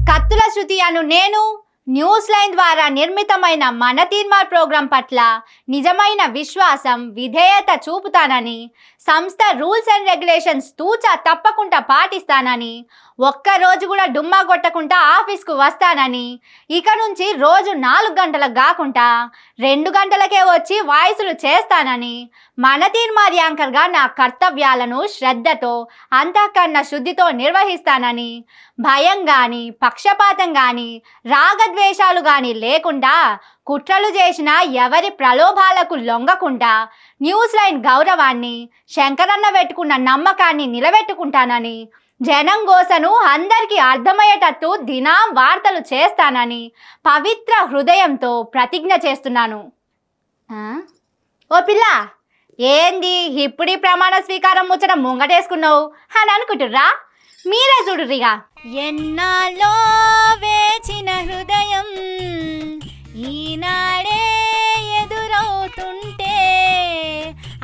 కత్తుల శృతి అను నేను news line ద్వారా నిర్మితమైన మన తీర్మార్ ప్రోగ్రాం పట్ల నిజమైన విశ్వాసం విధేయత చూపుతానని, సంస్థ రూల్స్ అండ్ రెగ్యులేషన్స్ తూచా తప్పకుండా పాటిస్తానని, ఒక్కరోజు కూడా డుమ్మా కొట్టకుండా ఆఫీస్కు వస్తానని, ఇక నుంచి రోజు 4 గంటలకు కాకుండా 2 గంటలకే వచ్చి వాయిసులు చేస్తానని, మన తీర్మార్ యాంకర్గా నా కర్తవ్యాలను శ్రద్ధతో అంతఃకరణ శుద్ధితో నిర్వహిస్తానని, భయం కానీ పక్షపాతం కానీ రాగద్వేషాలు కానీ లేకుండా కుట్రలు చేసిన ఎవరి ప్రలోభాలకు లొంగకుండా న్యూస్ లైన్ గౌరవాన్ని, శంకరన్న పెట్టుకున్న నమ్మకాన్ని నిలబెట్టుకుంటానని, జనం గోసను అందరికీ అర్థమయ్యేటట్టు దినం వార్తలు చేస్తానని పవిత్ర హృదయంతో ప్రతిజ్ఞ చేస్తున్నాను. ఓ పిల్ల, ఏంది ఇప్పుడీ ప్రమాణ స్వీకారం ముచ్చట ముంగటేసుకున్నావు అని అనుకుంటుర్రా? మీరే చూడుర్రిగా. ఎన్నాళ్ళో వేచిన హృదయం ఈనాడే ఎదురవుతుంటే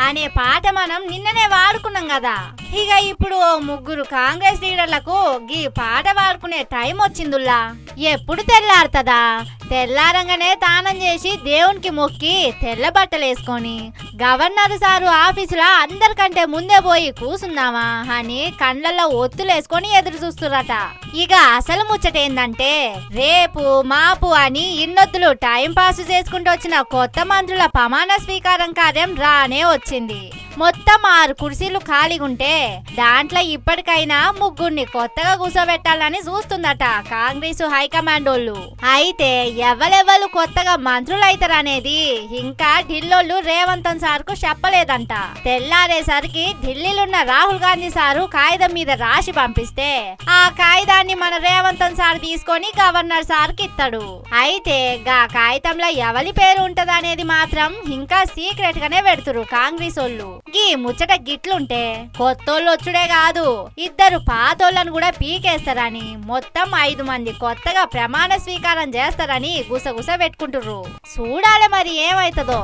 అనే పాట మనం నిన్ననే వాడుకున్నాం కదా. ఇక ఇప్పుడు 3 కాంగ్రెస్ లీడర్లకు గీ పాట వాడుకునే టైం వచ్చిందుల్లా. ఎప్పుడు తెల్లారుతుందా? తెల్లారంగానే తానం చేసి దేవునికి మొక్కి తెల్ల బట్టలు వేసుకొని గవర్నర్ సారు ఆఫీసులో అందరికంటే ముందే పోయి కూసుందామా అని కండ్లలో ఒత్తులేసుకొని ఎదురు చూస్తురట. ఇక అసలు ముచ్చటేందంటే, రేపు మాపు అని ఇన్నొత్తులు టైం పాస్ చేసుకుంటూ వచ్చిన కొత్త మంత్రుల ప్రమాణ స్వీకారం కార్యం రానే వచ్చింది. మొత్తం 6 కుర్చీలు ఖాళీగుంటే దాంట్లో ఇప్పటికైనా 3 కొత్తగా కూర్చోబెట్టాలని చూస్తుందట కాంగ్రెస్ హైకమాండ్ వాళ్ళు. అయితే ఎవరెవరు కొత్తగా మంత్రులు అవుతారనేది ఇంకా ఢిల్లోళ్ళు రేవంత్ సార్కు చెప్పలేదంట. తెల్లారేసరికి ఢిల్లీలున్న రాహుల్ గాంధీ సారు కాగితం మీద రాసి పంపిస్తే ఆ కాగితాన్ని మన రేవంత్ సార్ తీసుకొని గవర్నర్ సార్కి ఇస్తాడు. అయితే గా కాగితంలో ఎవరి పేరు ఉంటదనేది మాత్రం ఇంకా సీక్రెట్ గానే పెడుతురు కాంగ్రెస్ వాళ్ళు. గీ ముచ్చట గిట్లుంటే కొత్తోళ్ళు వచ్చుడే కాదు, 2 పాతోళ్ళను కూడా పీకేస్తారని, మొత్తం 5 మంది కొత్తగా ప్రమాణ స్వీకారం చేస్తారని గుసగుస పెట్టుకుంటుర్రు. చూడాలి మరి ఏమైతుందో.